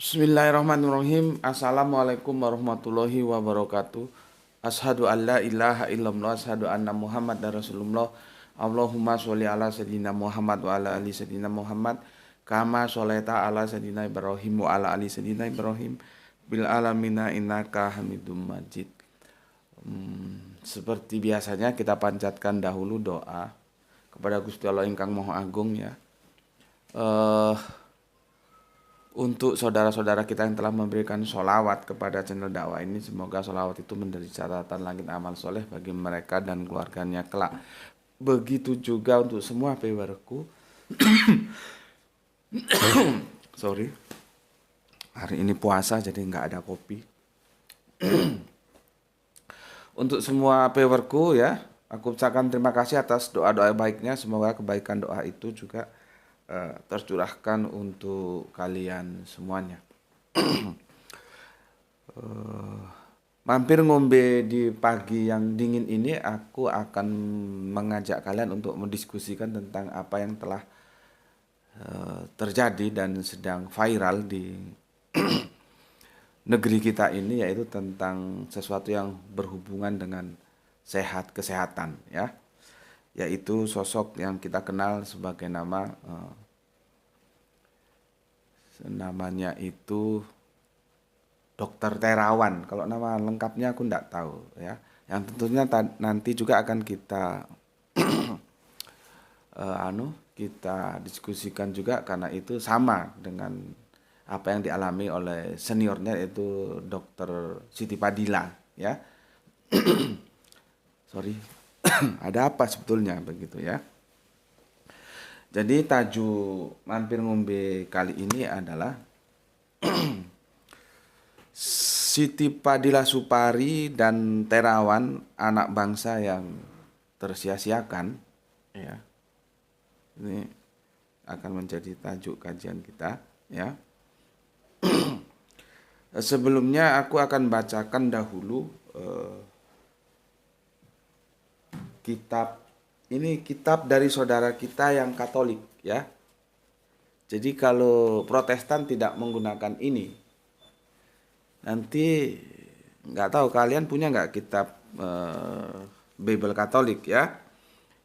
Bismillahirrahmanirrahim. Assalamualaikum warahmatullahi wabarakatuh. Ashadu an la ilaha illallah, ashadu anna Muhammad dan Rasulullah. Allahumma sholli ala sayyidina Muhammad wa ala ali sayyidina Muhammad. Kama sholaita ala sayyidina Ibrahim wa ala ali sayyidina Ibrahim. Bil alamina innaka hamidum majid. Seperti biasanya kita panjatkan dahulu doa kepada Gusti Allah ingkang Maha Agung ya. Untuk saudara-saudara kita yang telah memberikan sholawat kepada channel dakwah ini, semoga sholawat itu menjadi catatan langit amal soleh bagi mereka dan keluarganya kelak. Begitu juga untuk semua viewerku. Sorry, hari ini puasa jadi nggak ada kopi. Untuk semua viewerku ya, aku ucapkan terima kasih atas doa-doa baiknya. Semoga kebaikan doa itu juga tercurahkan untuk kalian semuanya. Mampir ngombe di pagi yang dingin ini, aku akan mengajak kalian untuk mendiskusikan tentang apa yang telah terjadi dan sedang viral di negeri kita ini, yaitu tentang sesuatu yang berhubungan dengan kesehatan ya. Yaitu sosok yang kita kenal sebagai namanya itu Dokter Terawan. Kalau nama lengkapnya aku enggak tahu ya. Yang tentunya nanti juga akan kita kita diskusikan juga, karena itu sama dengan apa yang dialami oleh seniornya, yaitu Dokter Siti Fadila ya. Sorry. Ada apa sebetulnya begitu ya. Jadi tajuk mampir ngombe kali ini adalah Siti Fadila Supari dan Terawan, anak bangsa yang tersia-siakan ya. Ini akan menjadi tajuk kajian kita ya. Sebelumnya aku akan bacakan dahulu kitab dari saudara kita yang Katolik ya. Jadi kalau Protestan tidak menggunakan ini. Nanti nggak tahu kalian punya nggak kitab Bible Katolik ya.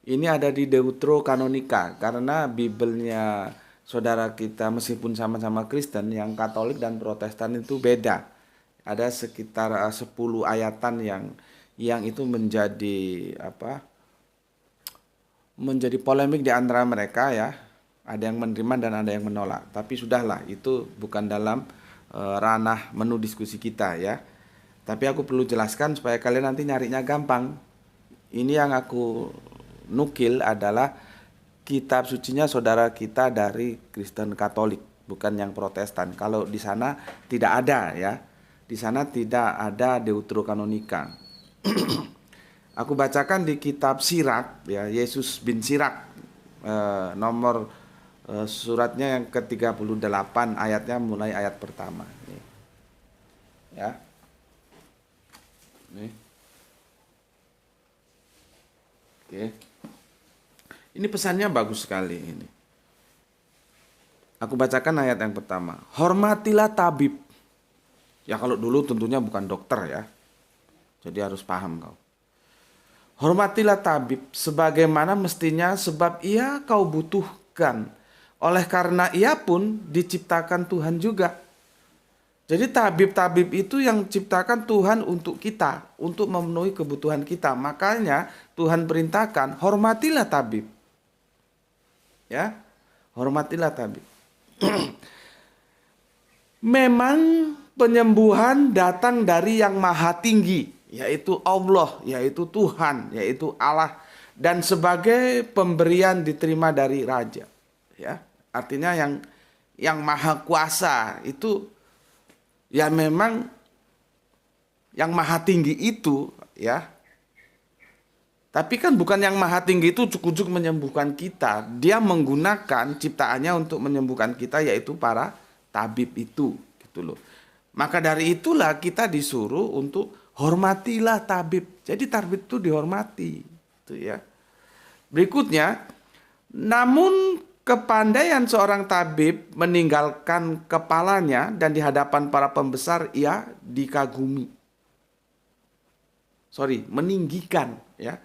Ini ada di Deuterokanonika, karena Bibelnya saudara kita meskipun sama-sama Kristen, yang Katolik dan Protestan itu beda. Ada sekitar 10 ayatan yang itu menjadi menjadi polemik di antara mereka ya. Ada yang menerima dan ada yang menolak. Tapi sudahlah, itu bukan dalam ranah menu diskusi kita ya. Tapi aku perlu jelaskan supaya kalian nanti nyarinya gampang. Ini yang aku nukil adalah kitab sucinya saudara kita dari Kristen Katolik, bukan yang Protestan. Kalau di sana tidak ada ya. Di sana tidak ada Deuterokanonika. Aku bacakan di kitab Sirak ya, Yesus bin Sirak, nomor suratnya yang ke-38, ayatnya mulai ayat pertama nih. Ya. Nih. Oke. Ini pesannya bagus sekali ini. Aku bacakan ayat yang pertama. Hormatilah tabib. Ya kalau dulu tentunya bukan dokter ya. Jadi harus paham kau. Hormatilah tabib sebagaimana mestinya, sebab ia kau butuhkan. Oleh karena ia pun diciptakan Tuhan juga. Jadi tabib-tabib itu yang ciptakan Tuhan untuk kita, untuk memenuhi kebutuhan kita. Makanya Tuhan perintahkan, hormatilah tabib. Ya, hormatilah tabib. Memang penyembuhan datang dari yang maha tinggi, yaitu Allah, yaitu Tuhan, yaitu Allah, dan sebagai pemberian diterima dari raja. Ya, artinya yang maha kuasa itu ya memang yang maha tinggi itu ya. Tapi kan bukan yang maha tinggi itu cukup menyembuhkan kita. Dia menggunakan ciptaannya untuk menyembuhkan kita, yaitu para tabib itu gitu loh. Maka dari itulah kita disuruh untuk hormatilah tabib. Jadi tabib itu dihormati, itu ya. Berikutnya, namun kepandaian seorang tabib meninggalkan kepalanya dan di hadapan para pembesar ia dikagumi. Meninggikan ya.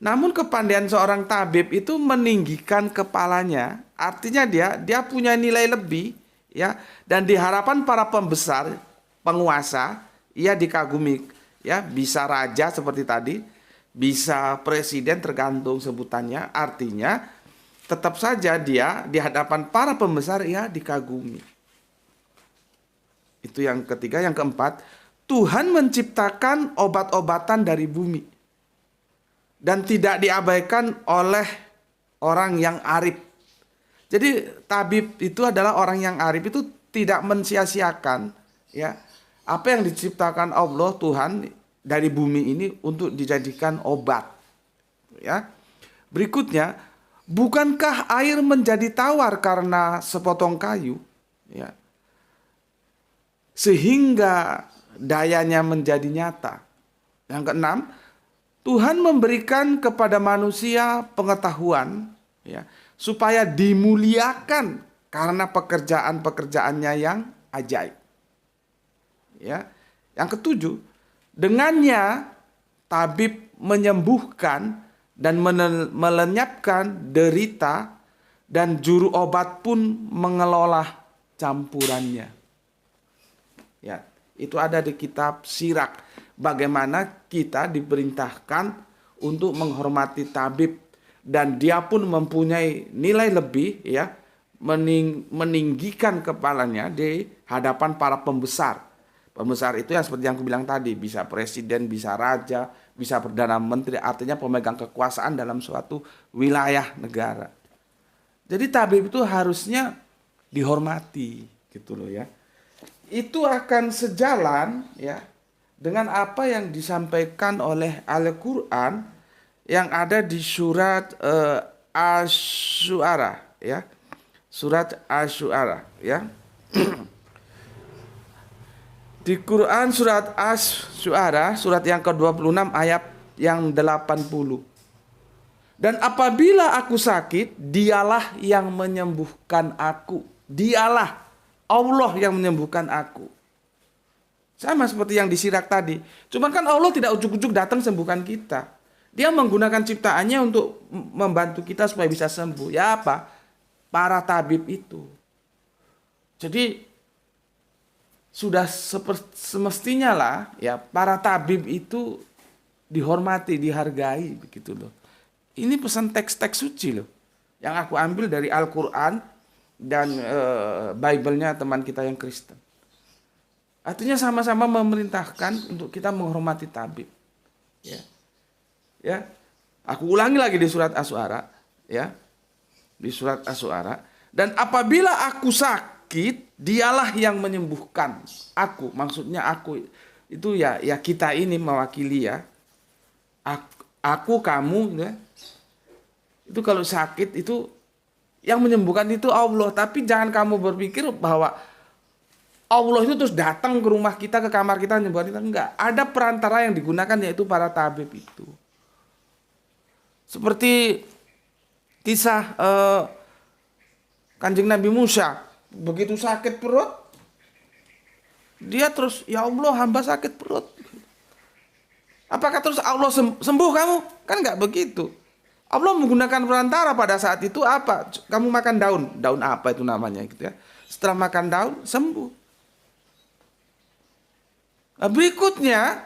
Namun kepandaian seorang tabib itu meninggikan kepalanya, artinya dia punya nilai lebih ya, dan di hadapan para pembesar, penguasa, ia dikagumi ya, bisa raja seperti tadi, bisa presiden tergantung sebutannya, artinya tetap saja dia di hadapan para pembesar ia dikagumi. Itu yang ketiga. Yang keempat, Tuhan menciptakan obat-obatan dari bumi dan tidak diabaikan oleh orang yang arif. Jadi tabib itu adalah orang yang arif, itu tidak mensia-siakan ya apa yang diciptakan Allah Tuhan dari bumi ini untuk dijadikan obat. Ya. Berikutnya, bukankah air menjadi tawar karena sepotong kayu? Ya. Sehingga dayanya menjadi nyata. Yang keenam, Tuhan memberikan kepada manusia pengetahuan ya, supaya dimuliakan karena pekerjaan-pekerjaannya yang ajaib. Ya. Yang ketujuh, dengannya tabib menyembuhkan dan melenyapkan derita, dan juru obat pun mengelola campurannya. Ya, itu ada di kitab Sirak. Bagaimana kita diperintahkan untuk menghormati tabib, dan dia pun mempunyai nilai lebih ya, meninggikan kepalanya di hadapan para pembesar. Pembesar itu yang seperti yang aku bilang tadi, bisa presiden, bisa raja, bisa perdana menteri, artinya pemegang kekuasaan dalam suatu wilayah negara. Jadi tabib itu harusnya dihormati gitu loh ya. Itu akan sejalan ya dengan apa yang disampaikan oleh Al-Qur'an yang ada di surat Asy-Syu'ara ya. Surat Asy-Syu'ara ya. Di Quran surat Asy-Syu'ara, surat yang ke-26 ayat yang 80. Dan apabila aku sakit, dialah yang menyembuhkan aku. Dialah Allah yang menyembuhkan aku. Sama seperti yang di Sirak tadi. Cuman kan Allah tidak ujuk-ujuk datang sembuhkan kita. Dia menggunakan ciptaannya untuk membantu kita supaya bisa sembuh. Ya apa? Para tabib itu. Jadi sudah semestinya lah ya para tabib itu dihormati, dihargai begitu loh. Ini pesan teks-teks suci loh yang aku ambil dari Al-Qur'an dan Bible-nya teman kita yang Kristen. Artinya sama-sama memerintahkan untuk kita menghormati tabib. Ya. Ya. Aku ulangi lagi di surat Asy-Syu'ara ya. Di surat Asy-Syu'ara, dan apabila aku sakit, dialah yang menyembuhkan aku. Maksudnya aku itu ya kita ini mewakili ya. Aku kamu ya. Itu kalau sakit itu yang menyembuhkan itu Allah. Tapi jangan kamu berpikir bahwa Allah itu terus datang ke rumah kita, ke kamar kita menyembuhkan kita. Enggak. Ada perantara yang digunakan, yaitu para tabib itu. Seperti kisah Kanjeng Nabi Musa. Begitu sakit perut, dia terus, ya Allah hamba sakit perut. Apakah terus Allah sembuh kamu? Kan enggak begitu. Allah menggunakan perantara pada saat itu apa? Kamu makan daun. Daun apa itu namanya gitu ya. Setelah makan daun, sembuh. Nah, berikutnya,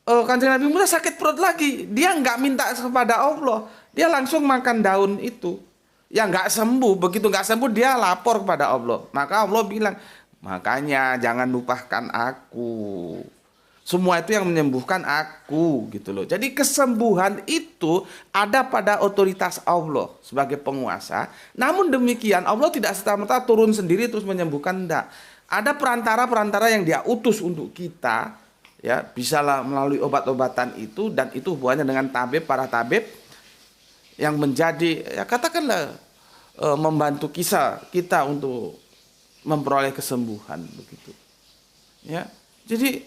Kanjeng Nabi Musa sakit perut lagi. Dia enggak minta kepada Allah. Dia langsung makan daun itu. Ya enggak sembuh. Begitu enggak sembuh, dia lapor kepada Allah. Maka Allah bilang, makanya jangan lupakan aku. Semua itu yang menyembuhkan aku gitu loh. Jadi kesembuhan itu ada pada otoritas Allah sebagai penguasa. Namun demikian Allah tidak serta-merta turun sendiri terus menyembuhkan, enggak. Ada perantara-perantara yang dia utus untuk kita ya, bisalah melalui obat-obatan itu, dan itu hubungannya dengan tabib, para tabib yang menjadi ya katakanlah membantu kita untuk memperoleh kesembuhan begitu. Ya. Jadi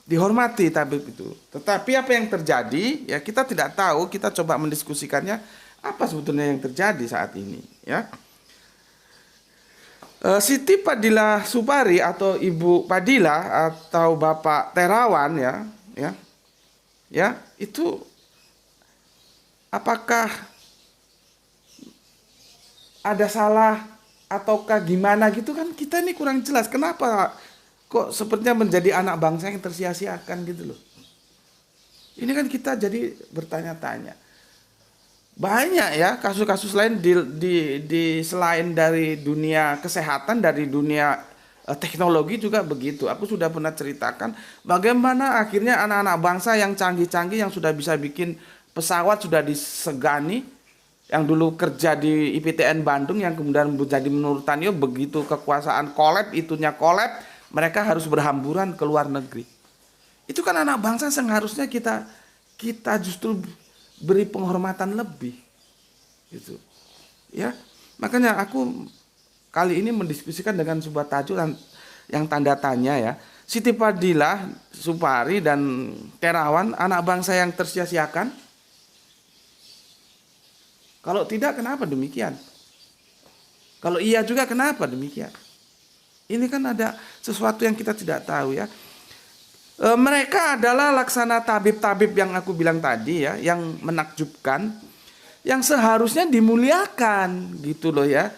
dihormati tabib itu. Tetapi apa yang terjadi ya kita tidak tahu, kita coba mendiskusikannya. Apa sebetulnya yang terjadi saat ini, ya? Siti Padilla Supari atau Ibu Padilla atau Bapak Terawan, ya, itu apakah ada salah ataukah gimana gitu kan, kita ini kurang jelas. Kenapa kok sepertinya menjadi anak bangsa yang tersia-siakan gitu loh. Ini kan kita jadi bertanya-tanya. Banyak ya kasus-kasus lain di selain dari dunia kesehatan, dari dunia teknologi juga begitu. Aku sudah pernah ceritakan bagaimana akhirnya anak-anak bangsa yang canggih-canggih, yang sudah bisa bikin pesawat, sudah disegani, yang dulu kerja di IPTN Bandung, yang kemudian menjadi menurut Tanyo, begitu kekuasaan kolab, itunya kolab, mereka harus berhamburan ke luar negeri. Itu kan anak bangsa yang harusnya kita justru beri penghormatan lebih, gitu, ya. Makanya aku kali ini mendiskusikan dengan sebuah tajuk yang tanda tanya, ya. Siti Padilla Supari dan Terawan anak bangsa yang tersia-siakan? Kalau tidak, kenapa demikian? Kalau iya juga, kenapa demikian? Ini kan ada sesuatu yang kita tidak tahu, ya. Mereka adalah laksana tabib-tabib yang aku bilang tadi, ya, yang menakjubkan, yang seharusnya dimuliakan gitu loh, ya,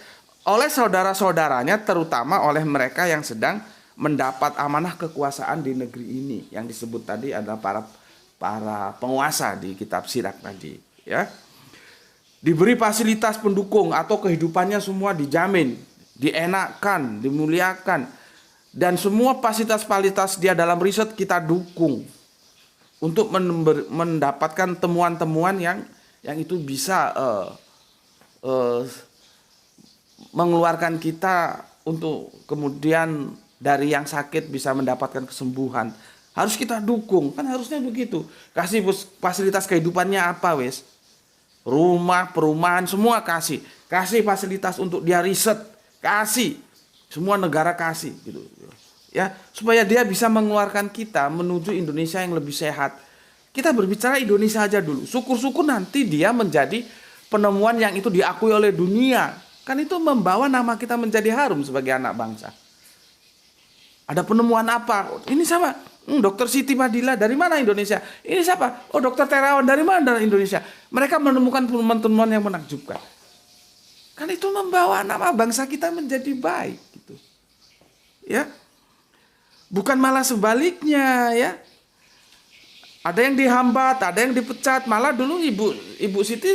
oleh saudara-saudaranya, terutama oleh mereka yang sedang mendapat amanah kekuasaan di negeri ini, yang disebut tadi adalah para penguasa di kitab Sirak tadi, ya. Diberi fasilitas pendukung atau kehidupannya semua dijamin, dienakkan, dimuliakan. Dan semua fasilitas-fasilitas dia dalam riset kita dukung untuk mendapatkan temuan-temuan yang itu bisa mengeluarkan kita untuk kemudian dari yang sakit bisa mendapatkan kesembuhan. Harus kita dukung, kan harusnya begitu. Kasih fasilitas kehidupannya apa, wes? Rumah, perumahan, semua kasih. Kasih fasilitas untuk dia riset, kasih. Semua negara kasih gitu, ya, supaya dia bisa mengeluarkan kita menuju Indonesia yang lebih sehat. Kita berbicara Indonesia aja dulu. Syukur-syukur nanti dia menjadi penemuan yang itu diakui oleh dunia. Kan itu membawa nama kita menjadi harum sebagai anak bangsa. Ada penemuan apa? Ini sama. Dokter Siti Padilla dari mana Indonesia? Ini siapa? Oh, Dokter Terawan dari mana Indonesia? Mereka menemukan penemuan-penemuan yang menakjubkan. Kan itu membawa nama bangsa kita menjadi baik gitu. Ya. Bukan malah sebaliknya, ya. Ada yang dihambat, ada yang dipecat, malah dulu Ibu Siti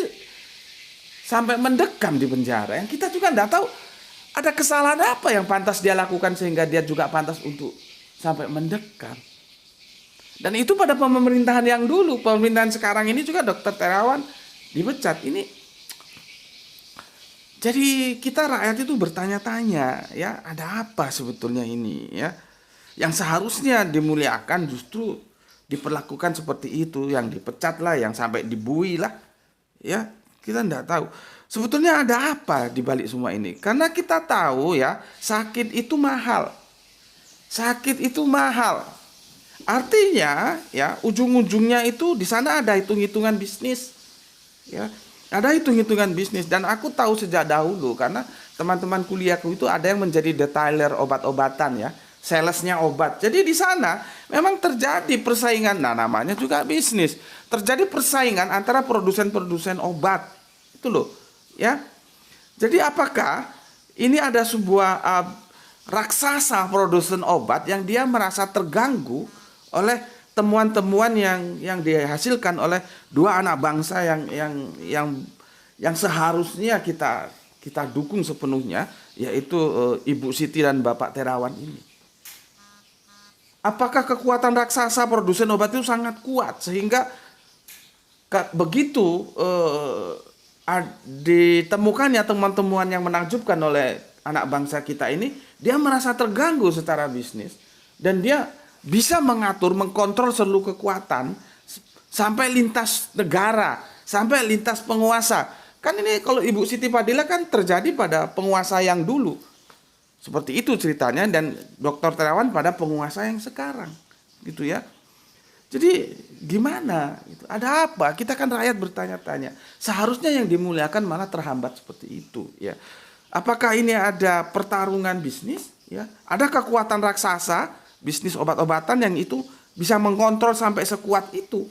sampai mendekam di penjara. Yang kita juga enggak tahu ada kesalahan apa yang pantas dia lakukan sehingga dia juga pantas untuk sampai mendekam. Dan itu pada pemerintahan yang dulu, pemerintahan sekarang ini juga Dokter Terawan dipecat. Ini jadi kita rakyat itu bertanya-tanya, ya, ada apa sebetulnya ini, ya? Yang seharusnya dimuliakan justru diperlakukan seperti itu, yang dipecat lah, yang sampai dibui lah, ya. Kita enggak tahu sebetulnya ada apa di balik semua ini. Karena kita tahu, ya, sakit itu mahal. Sakit itu mahal. Artinya, ya, ujung-ujungnya itu di sana ada hitung-hitungan bisnis, ya. Ada hitung-hitungan bisnis. Dan aku tahu sejak dahulu karena teman-teman kuliahku itu ada yang menjadi detailer obat-obatan, ya, salesnya obat. Jadi di sana memang terjadi persaingan. Nah, namanya juga bisnis. Terjadi persaingan antara produsen-produsen obat. Itu loh, ya. Jadi apakah ini ada sebuah raksasa produsen obat yang dia merasa terganggu oleh temuan-temuan yang dihasilkan oleh dua anak bangsa yang seharusnya kita dukung sepenuhnya, yaitu Ibu Siti dan Bapak Terawan ini. Apakah kekuatan raksasa produsen obat itu sangat kuat sehingga begitu ditemukannya temuan-temuan yang menakjubkan oleh anak bangsa kita ini, dia merasa terganggu secara bisnis dan dia bisa mengatur, mengkontrol seluruh kekuatan sampai lintas negara, sampai lintas penguasa. Kan ini kalau Ibu Siti Padilla kan terjadi pada penguasa yang dulu. Seperti itu ceritanya, dan Dokter Terawan pada penguasa yang sekarang. Gitu, ya. Jadi gimana? Ada apa? Kita kan rakyat bertanya-tanya. Seharusnya yang dimuliakan malah terhambat seperti itu. Ya, apakah ini ada pertarungan bisnis? Ya, ada kekuatan raksasa bisnis obat-obatan yang itu bisa mengkontrol sampai sekuat itu.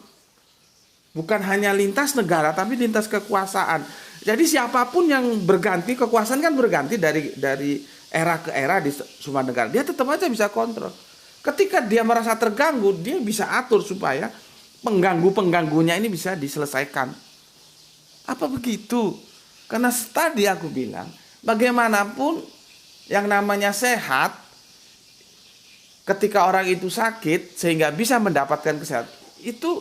Bukan hanya lintas negara, tapi lintas kekuasaan. Jadi siapapun yang berganti, kekuasaan kan berganti dari era ke era di semua negara. Dia tetap aja bisa kontrol. Ketika dia merasa terganggu, dia bisa atur supaya pengganggu-pengganggunya ini bisa diselesaikan. Apa begitu? Karena tadi aku bilang, bagaimanapun yang namanya sehat, ketika orang itu sakit sehingga bisa mendapatkan kesehatan, itu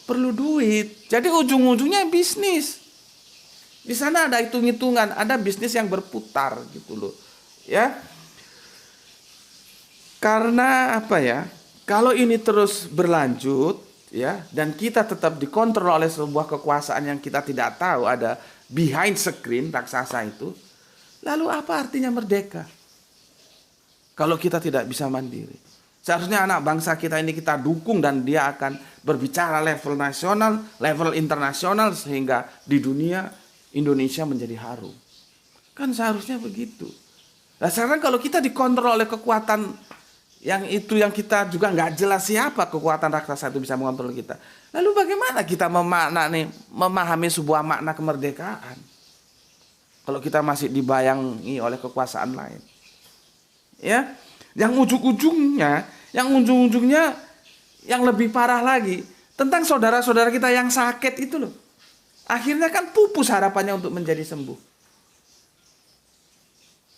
perlu duit. Jadi ujung-ujungnya bisnis. Di sana ada hitung-hitungan, ada bisnis yang berputar gitu loh. Ya. Karena apa ya? Kalau ini terus berlanjut ya, dan kita tetap dikontrol oleh sebuah kekuasaan yang kita tidak tahu ada behind screen raksasa itu, lalu apa artinya merdeka? Kalau kita tidak bisa mandiri. Seharusnya anak bangsa kita ini kita dukung dan dia akan berbicara level nasional, level internasional sehingga di dunia Indonesia menjadi harum. Kan seharusnya begitu. Nah sekarang kalau kita dikontrol oleh kekuatan yang kita juga nggak jelas siapa kekuatan raksasa itu bisa mengontrol kita. Lalu bagaimana kita memahami sebuah makna kemerdekaan? Kalau kita masih dibayangi oleh kekuasaan lain. Ya, yang ujung-ujungnya yang lebih parah lagi tentang saudara-saudara kita yang sakit itu loh. Akhirnya kan pupus harapannya untuk menjadi sembuh.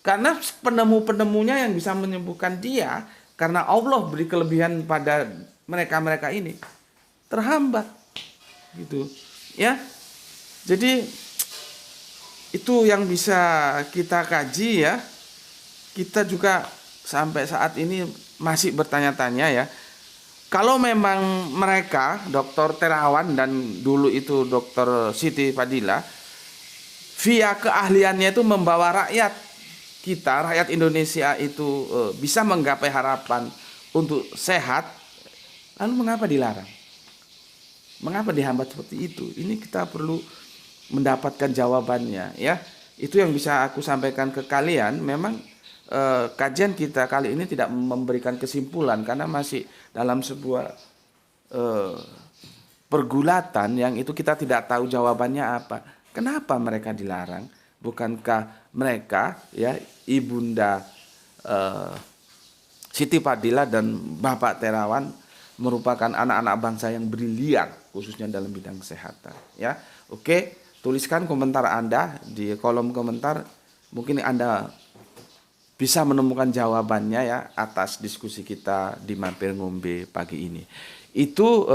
Karena penemu-penemunya yang bisa menyembuhkan dia, karena Allah beri kelebihan pada mereka-mereka ini, terhambat. Gitu. Ya. Jadi itu yang bisa kita kaji ya. Kita juga sampai saat ini masih bertanya-tanya ya. Kalau memang mereka, Dr. Terawan dan dulu itu Dr. Siti Fadila, via keahliannya itu membawa rakyat kita, rakyat Indonesia itu bisa menggapai harapan untuk sehat, lalu mengapa dilarang? Mengapa dihambat seperti itu? Ini kita perlu mendapatkan jawabannya ya. Itu yang bisa aku sampaikan ke kalian. Memang kajian kita kali ini tidak memberikan kesimpulan karena masih dalam sebuah pergulatan yang itu kita tidak tahu jawabannya apa. Kenapa mereka dilarang? Bukankah mereka ya Ibunda Siti Fadila dan Bapak Terawan merupakan anak-anak bangsa yang brilian khususnya dalam bidang kesehatan ya. Oke, tuliskan komentar Anda di kolom komentar. Mungkin Anda bisa menemukan jawabannya ya atas diskusi kita di Mampir Ngombe pagi ini. Itu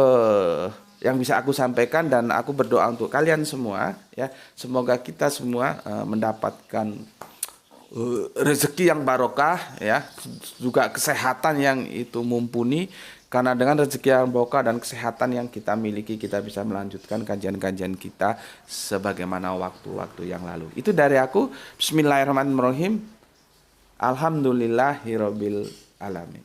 yang bisa aku sampaikan dan aku berdoa untuk kalian semua ya. Semoga kita semua mendapatkan rezeki yang barokah ya, juga kesehatan yang itu mumpuni. Karena dengan rezeki yang barokah dan kesehatan yang kita miliki, kita bisa melanjutkan kajian-kajian kita sebagaimana waktu-waktu yang lalu. Itu dari aku. Bismillahirrahmanirrahim. Alhamdulillahirabbil alamin.